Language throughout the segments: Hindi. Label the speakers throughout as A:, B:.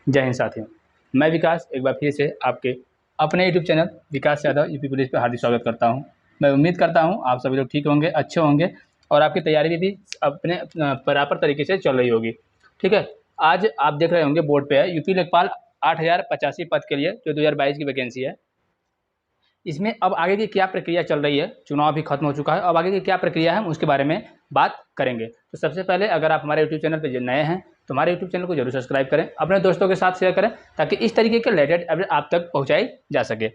A: जय हिंद साथियों, मैं विकास एक बार फिर से आपके अपने यूट्यूब चैनल विकास यादव यूपी पुलिस पर हार्दिक स्वागत करता हूं। मैं उम्मीद करता हूं आप सभी लोग ठीक होंगे, अच्छे होंगे और आपकी तैयारी भी अपने बराबर तरीके से चल रही होगी। ठीक है, आज आप देख रहे होंगे बोर्ड पे है यूपी लेखपाल 8085 पद के लिए जो 2022 की वैकेंसी है। इसमें अब आगे की क्या प्रक्रिया चल रही है, चुनाव भी खत्म हो चुका है, अब आगे की क्या प्रक्रिया है हम उसके बारे में बात करेंगे। तो सबसे पहले अगर आप हमारे यूट्यूब चैनल पर नए हैं तो हमारे यूट्यूब चैनल को जरूर सब्सक्राइब करें, अपने दोस्तों के साथ शेयर करें ताकि इस तरीके के रिलेटेड अपडेट आप तक पहुँचाई जा सके।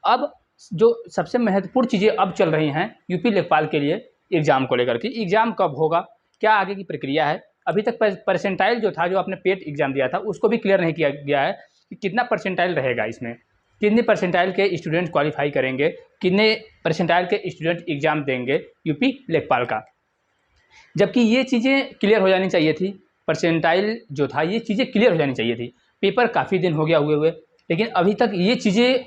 A: अब जो सबसे महत्वपूर्ण चीज़ें अब चल रही हैं यूपी लेखपाल के लिए एग्ज़ाम को लेकर के, एग्ज़ाम कब होगा, क्या आगे की प्रक्रिया है। अभी तक परसेंटाइल जो था, जो आपने पेट एग्ज़ाम दिया था उसको भी क्लियर नहीं किया गया है कि कितना परसेंटाइल रहेगा, इसमें कितने परसेंटाइल के स्टूडेंट क्वालिफाई करेंगे, कितने परसेंटाइल के स्टूडेंट एग्ज़ाम देंगे यूपी लेखपाल का। जबकि ये चीज़ें क्लियर हो जानी चाहिए थी, परसेंटाइल जो था ये चीज़ें क्लियर हो जानी चाहिए थी। पेपर काफ़ी दिन हो गया हुए लेकिन अभी तक ये चीज़ें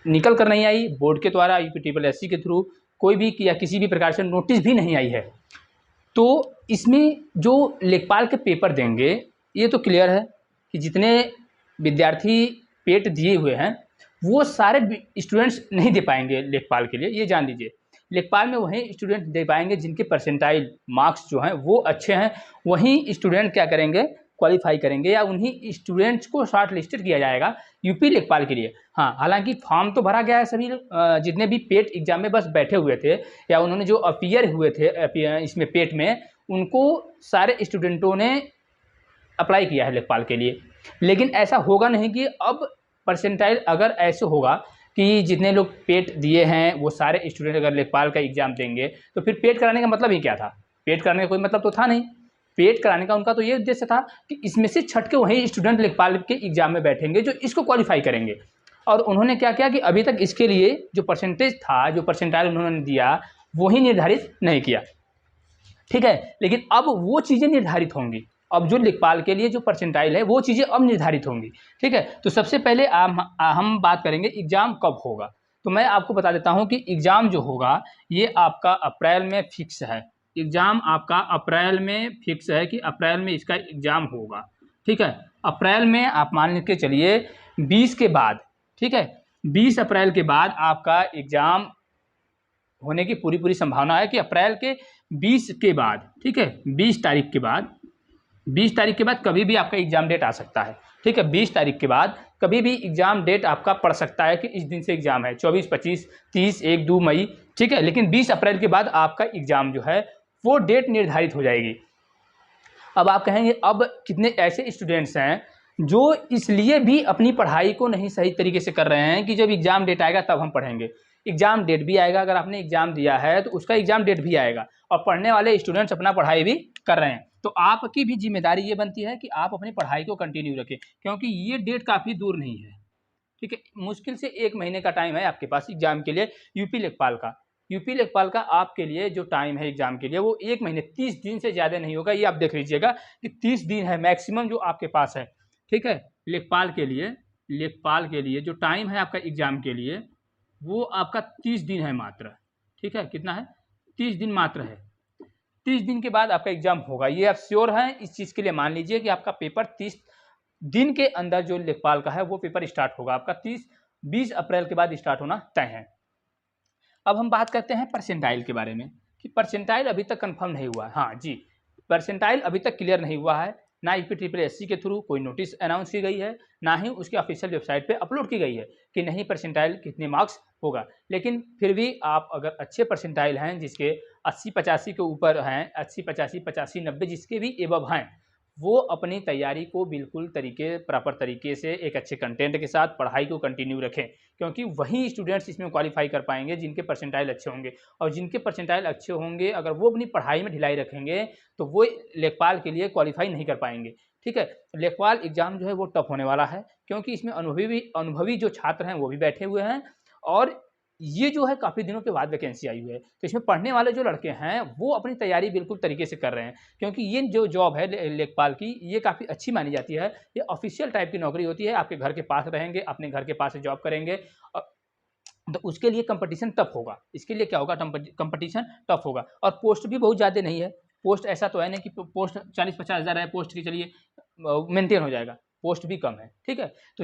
A: निकल कर नहीं आई बोर्ड के द्वारा, यूपीएससी के थ्रू कोई भी या किसी भी प्रकार से नोटिस भी नहीं आई है। तो इसमें जो लेखपाल के पेपर देंगे ये तो क्लियर है कि जितने विद्यार्थी पेट दिए हुए हैं वो सारे स्टूडेंट्स नहीं दे पाएंगे लेखपाल के लिए, ये जान लीजिए। लेखपाल में वही स्टूडेंट दे पाएंगे जिनके परसेंटाइल मार्क्स जो हैं वो अच्छे हैं, वही स्टूडेंट क्या करेंगे, क्वालिफाई करेंगे या उन्हीं स्टूडेंट्स को शॉर्ट लिस्टेड किया जाएगा यूपी लेखपाल के लिए। हाँ, हालांकि फॉर्म तो भरा गया है, सभी जितने भी पेट एग्जाम में बस बैठे हुए थे या उन्होंने जो अपीयर हुए थे इसमें पेट में, उनको सारे स्टूडेंटों ने अप्लाई किया है लेखपाल के लिए। लेकिन ऐसा होगा नहीं कि अब परसेंटाइल अगर ऐसे होगा कि जितने लोग पेट दिए हैं वो सारे स्टूडेंट अगर लेखपाल का एग्जाम देंगे तो फिर पेट कराने का मतलब ही क्या था। पेट कराने का कोई मतलब तो था नहीं। पेट कराने का उनका तो ये उद्देश्य था कि इसमें से छट के वही स्टूडेंट लेखपाल के एग्जाम में बैठेंगे जो इसको क्वालिफाई करेंगे। और उन्होंने क्या किया कि अभी तक इसके लिए जो परसेंटेज था, जो परसेंटाइल उन्होंने दिया वही निर्धारित नहीं किया। ठीक है, लेकिन अब वो चीज़ें निर्धारित होंगी। अब जो लेखपाल के लिए जो परसेंटाइल है वो चीज़ें अब निर्धारित होंगी। ठीक है, तो सबसे पहले हम बात करेंगे एग्ज़ाम कब होगा। तो मैं आपको बता देता हूँ कि एग्ज़ाम जो होगा ये आपका अप्रैल में फिक्स है। एग्ज़ाम आपका अप्रैल में फिक्स है कि अप्रैल में इसका एग्ज़ाम होगा। ठीक है, अप्रैल में आप मान के चलिए 20 के बाद, ठीक है, 20 अप्रैल के बाद आपका एग्ज़ाम होने की पूरी संभावना है कि अप्रैल के 20 के बाद, ठीक है, 20 तारीख के बाद, 20 तारीख के बाद कभी भी आपका एग्ज़ाम डेट आ सकता है। ठीक है, 20 तारीख के बाद कभी भी एग्ज़ाम डेट आपका पड़ सकता है कि इस दिन से एग्ज़ाम है, 24, 25, 30, 1, 2 मई। ठीक है, लेकिन 20 अप्रैल के बाद आपका एग्ज़ाम जो है वो डेट निर्धारित हो जाएगी। अब आप कहेंगे अब कितने ऐसे स्टूडेंट्स हैं जो इसलिए भी अपनी पढ़ाई को नहीं सही तरीके से कर रहे हैं कि जब एग्ज़ाम डेट आएगा तब हम पढ़ेंगे। एग्ज़ाम डेट भी आएगा, अगर आपने एग्ज़ाम दिया है तो उसका एग्ज़ाम डेट भी आएगा और पढ़ने वाले स्टूडेंट्स अपना पढ़ाई भी कर रहे हैं। तो आपकी भी जिम्मेदारी ये बनती है कि आप अपनी पढ़ाई को कंटिन्यू रखें, क्योंकि ये डेट काफ़ी दूर नहीं है। ठीक है, मुश्किल से 1 महीने का टाइम है आपके पास एग्ज़ाम के लिए यूपी लेखपाल का। यूपी लेखपाल का आपके लिए जो टाइम है एग्ज़ाम के लिए वो 1 महीने, 30 दिन से ज़्यादा नहीं होगा। ये आप देख लीजिएगा कि 30 दिन है मैक्सिमम जो आपके पास है। ठीक है, लेखपाल के लिए जो टाइम है आपका एग्ज़ाम के लिए वो आपका 30 दिन है मात्र। ठीक है, कितना है? 30 दिन मात्र है। 30 दिन के बाद आपका एग्ज़ाम होगा, ये आप श्योर हैं इस चीज़ के लिए। मान लीजिए कि आपका पेपर 30 दिन के अंदर जो लेखपाल का है वो पेपर स्टार्ट होगा आपका 20 अप्रैल के बाद स्टार्ट होना तय है। अब हम बात करते हैं परसेंटाइल के बारे में कि परसेंटाइल अभी तक कंफर्म नहीं हुआ है। हाँ जी, परसेंटाइल अभी तक क्लियर नहीं हुआ है, ना यूपीएससी के थ्रू कोई नोटिस अनाउंस की गई है, ना ही उसके ऑफिशियल वेबसाइट पे अपलोड की गई है कि नहीं परसेंटाइल कितने मार्क्स होगा। लेकिन फिर भी आप अगर अच्छे परसेंटाइल हैं जिसके 80-85 के ऊपर हैं, 80-85, 85-90 जिसके भी एबव हैं, वो अपनी तैयारी को बिल्कुल प्रॉपर तरीके से एक अच्छे कंटेंट के साथ पढ़ाई को कंटिन्यू रखें, क्योंकि वही स्टूडेंट्स इसमें क्वालिफाई कर पाएंगे जिनके परसेंटाइल अच्छे होंगे। और जिनके परसेंटाइल अच्छे होंगे अगर वो अपनी पढ़ाई में ढिलाई रखेंगे तो वो लेखपाल के लिए क्वालिफाई नहीं कर पाएंगे। ठीक है, लेखपाल एग्जाम जो है वो टफ होने वाला है, क्योंकि इसमें अनुभवी जो छात्र हैं वो भी बैठे हुए हैं और ये जो है काफ़ी दिनों के बाद वैकेंसी आई हुई है। तो इसमें पढ़ने वाले जो लड़के हैं वो अपनी तैयारी बिल्कुल तरीके से कर रहे हैं, क्योंकि ये जो जॉब है लेखपाल की ये काफ़ी अच्छी मानी जाती है। ये ऑफिशियल टाइप की नौकरी होती है, आपके घर के पास रहेंगे, अपने घर के पास से जॉब करेंगे। तो उसके लिए कंपटीशन टफ होगा। इसके लिए क्या होगा, कंपटीशन टफ होगा और पोस्ट भी बहुत ज़्यादा नहीं है। पोस्ट ऐसा तो है नहीं कि पोस्ट 40-50 हज़ार है पोस्ट की, चलिए मेंटेन हो जाएगा। पोस्ट भी कम है, ठीक है। तो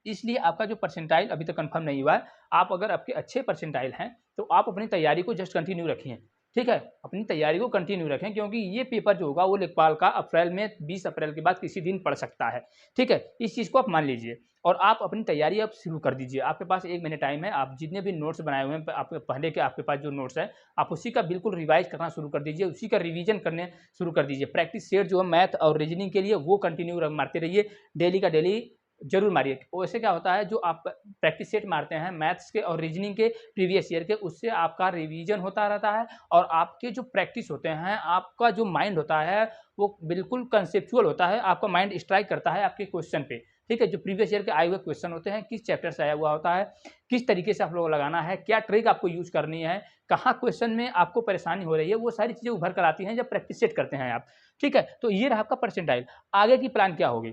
A: इसलिए आपका जो परसेंटाइल अभी तक कंफर्म नहीं हुआ है। आप अगर आपके अच्छे परसेंटाइल हैं तो आप अपनी तैयारी को जस्ट कंटिन्यू रखिए, ठीक है। अपनी तैयारी को कंटिन्यू रखें, क्योंकि ये पेपर जो होगा वो लेखपाल का अप्रैल में 20 अप्रैल के बाद किसी दिन पड़ सकता है, ठीक है। इस चीज़ को आप मान लीजिए और आप अपनी तैयारी अब शुरू कर दीजिए। आपके पास 1 महीने टाइम है। आप जितने भी नोट्स बनाए हुए हैं, आप पहले के आपके पास जो नोट्स है, आप उसी का बिल्कुल रिवाइज करना शुरू कर दीजिए, उसी का रिवीजन करने शुरू कर दीजिए। प्रैक्टिस सेट जो है मैथ और रीजनिंग के लिए वो कंटिन्यू मारते रहिए, डेली का डेली जरूर मारिए। वैसे क्या होता है, जो आप प्रैक्टिस सेट मारते हैं मैथ्स के और रीजनिंग के प्रीवियस ईयर के, उससे आपका रिवीजन होता रहता है और आपके जो प्रैक्टिस होते हैं, आपका जो माइंड होता है वो बिल्कुल कंसेप्चुअल होता है। आपका माइंड स्ट्राइक करता है आपके क्वेश्चन पे, ठीक है। जो प्रीवियस ईयर के आए हुए क्वेश्चन होते हैं, किस चैप्टर से आया हुआ होता है, किस तरीके से आप लोगों को लगाना है, क्या ट्रिक आपको यूज करनी है, कहाँ क्वेश्चन में आपको परेशानी हो रही है, वो सारी चीजें उभर कर आती हैं जब प्रैक्टिस सेट करते हैं आप, ठीक है। तो ये रहा आपका परसेंटाइल। आगे की प्लान क्या होगी,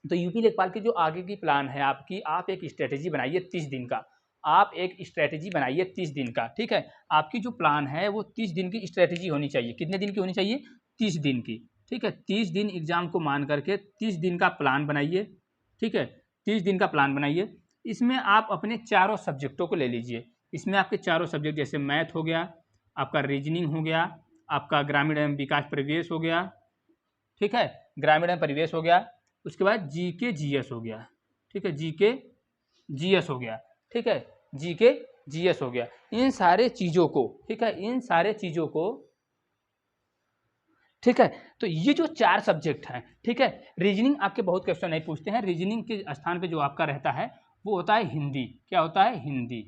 A: तो यूपी लेखपाल की जो आगे की प्लान है आपकी, आप एक स्ट्रेटेजी बनाइए 30 दिन का। आप एक स्ट्रेटेजी बनाइए 30 दिन का, ठीक है। आपकी जो प्लान है वो 30 दिन की स्ट्रेटेजी होनी चाहिए। कितने दिन की होनी चाहिए, 30 दिन की, ठीक है। 30 दिन एग्जाम को मान करके 30 दिन का प्लान बनाइए, ठीक है। 30 दिन का प्लान बनाइए। इसमें आप अपने चारों सब्जेक्टों को ले लीजिए। इसमें आपके चारों सब्जेक्ट जैसे मैथ हो गया, आपका रीजनिंग हो गया, आपका ग्रामीण एवं विकास परिवेश हो गया, ठीक है, ग्रामीण एवं परिवेश हो गया, उसके बाद जीके जीएस हो गया, ठीक है, जीके जीएस हो गया, ठीक है, जीके जीएस हो गया। इन सारे चीज़ों को, ठीक है, इन सारे चीज़ों को, ठीक है। तो ये जो 4 सब्जेक्ट हैं, ठीक है। रीजनिंग आपके बहुत क्वेश्चन नहीं पूछते हैं। रीजनिंग के स्थान पे जो आपका रहता है वो होता है हिंदी। क्या होता है, हिंदी,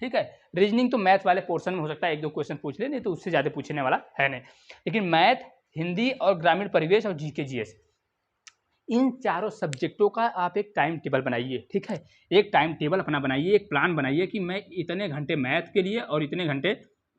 A: ठीक है। रीजनिंग तो मैथ वाले पोर्शन में हो सकता है 1-2 क्वेश्चन पूछ ले, नहीं तो उससे ज़्यादा पूछने वाला है नहीं। लेकिन मैथ, हिंदी और ग्रामीण परिवेश और जीके जीएस, इन चारों सब्जेक्टों का आप एक टाइम टेबल बनाइए, ठीक है। एक टाइम टेबल अपना बनाइए, एक प्लान बनाइए कि मैं इतने घंटे मैथ के लिए और इतने घंटे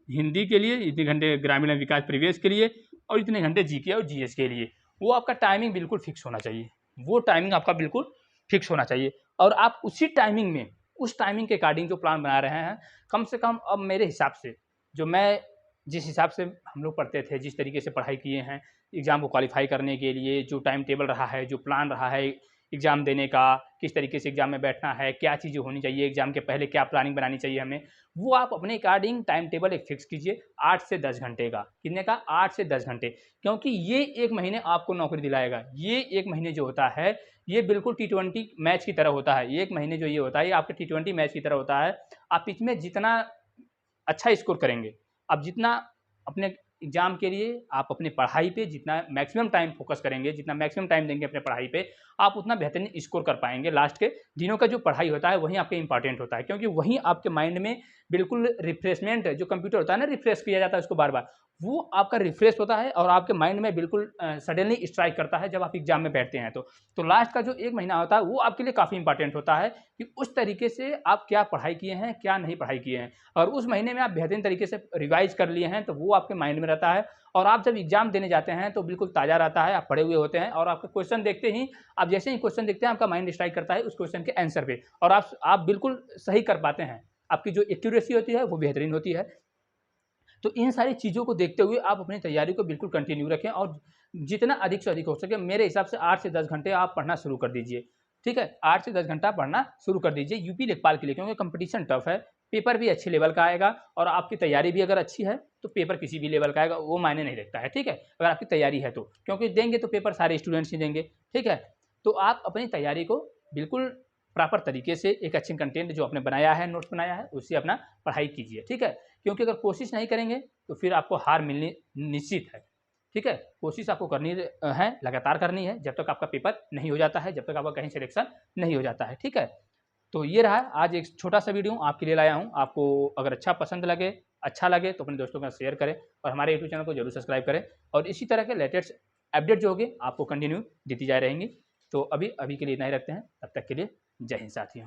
A: हिंदी के लिए, इतने घंटे ग्रामीण विकास परिवेश के लिए और इतने घंटे जीके और जीएस के लिए। वो आपका टाइमिंग बिल्कुल फिक्स होना चाहिए। वो टाइमिंग आपका बिल्कुल फिक्स होना चाहिए और आप उसी टाइमिंग में, उस टाइमिंग के अकॉर्डिंग जो प्लान बना रहे हैं, कम से कम अब मेरे हिसाब से, जो मैं जिस हिसाब से हम लोग पढ़ते थे, जिस तरीके से पढ़ाई किए हैं एग्ज़ाम को क्वालिफाई करने के लिए, जो टाइम टेबल रहा है, जो प्लान रहा है एग्ज़ाम देने का, किस तरीके से एग्ज़ाम में बैठना है, क्या चीज़ें होनी चाहिए, एग्ज़ाम के पहले क्या प्लानिंग बनानी चाहिए हमें, वो आप अपने अकॉर्डिंग टाइम टेबल एक फिक्स कीजिए 8 से 10 घंटे का। कितने का, 8 से 10 घंटे, क्योंकि ये 1 महीने आपको नौकरी दिलाएगा। ये 1 महीने जो होता है ये बिल्कुल T20 मैच की तरह होता है। 1 महीने जो ये होता है ये आपके T20 मैच की तरह होता है। आप इसमें जितना अच्छा स्कोर करेंगे, आप जितना अपने एग्ज़ाम के लिए, आप अपनी पढ़ाई पे जितना मैक्सिमम टाइम फोकस करेंगे, जितना मैक्सिमम टाइम देंगे अपने पढ़ाई पे, आप उतना बेहतरीन स्कोर कर पाएंगे। लास्ट के दिनों का जो पढ़ाई होता है वहीं आपके इंपॉर्टेंट होता है, क्योंकि वहीं आपके माइंड में बिल्कुल रिफ्रेशमेंट, जो कंप्यूटर होता है ना, रिफ्रेश किया जाता है उसको बार बार, वो आपका रिफ्रेश होता है और आपके माइंड में बिल्कुल सडनली स्ट्राइक करता है जब आप एग्जाम में बैठते हैं। तो लास्ट का जो 1 महीना होता है वो आपके लिए काफ़ी इंपॉर्टेंट होता है कि उस तरीके से आप क्या पढ़ाई किए हैं, क्या नहीं पढ़ाई किए हैं, और उस महीने में आप बेहतरीन तरीके से रिवाइज कर लिए हैं तो वो आपके माइंड में रहता है। और आप जब एग्जाम देने जाते हैं तो बिल्कुल ताज़ा रहता है, आप पढ़े हुए होते हैं और आपके क्वेश्चन देखते ही, आप जैसे ही क्वेश्चन देखते हैं आपका माइंड स्ट्राइक करता है उस क्वेश्चन के आंसर पे और आप बिल्कुल सही कर पाते हैं। आपकी जो एक्यूरेसी होती है वो बेहतरीन होती है। तो इन सारी चीज़ों को देखते हुए आप अपनी तैयारी को बिल्कुल कंटिन्यू रखें और जितना अधिक से अधिक हो सके, मेरे हिसाब से 8 से 10 घंटे आप पढ़ना शुरू कर दीजिए, ठीक है। 8 से 10 घंटा पढ़ना शुरू कर दीजिए यूपी लेखपाल के लिए, क्योंकि कंपटीशन टफ है, पेपर भी अच्छे लेवल का आएगा और आपकी तैयारी भी अगर अच्छी है तो पेपर किसी भी लेवल का आएगा, वो मायने नहीं रखता है, ठीक है। अगर आपकी तैयारी है तो, क्योंकि देंगे तो पेपर सारे स्टूडेंट्स ही देंगे, ठीक है। तो आप अपनी तैयारी को बिल्कुल प्रॉपर तरीके से, एक अच्छे कंटेंट जो आपने बनाया है, नोट्स बनाया है, उससे अपना पढ़ाई कीजिए, ठीक है। क्योंकि अगर कोशिश नहीं करेंगे तो फिर आपको हार मिलनी निश्चित है, ठीक है। कोशिश आपको करनी है, लगातार करनी है, जब तक आपका पेपर नहीं हो जाता है, जब तक आपका कहीं सिलेक्शन नहीं हो जाता है, ठीक है। तो ये रहा आज एक छोटा सा वीडियो आपके लिए लाया हूँ। आपको अगर पसंद लगे, अच्छा लगे तो अपने दोस्तों के साथ शेयर करें और हमारे यूट्यूब चैनल को जरूर सब्सक्राइब करें और इसी तरह के लेटेस्ट अपडेट जो होंगे आपको कंटिन्यू देती जा रहेंगी। तो अभी के लिए इतना ही रखते हैं, तब तक के लिए जय हिंद साथियों।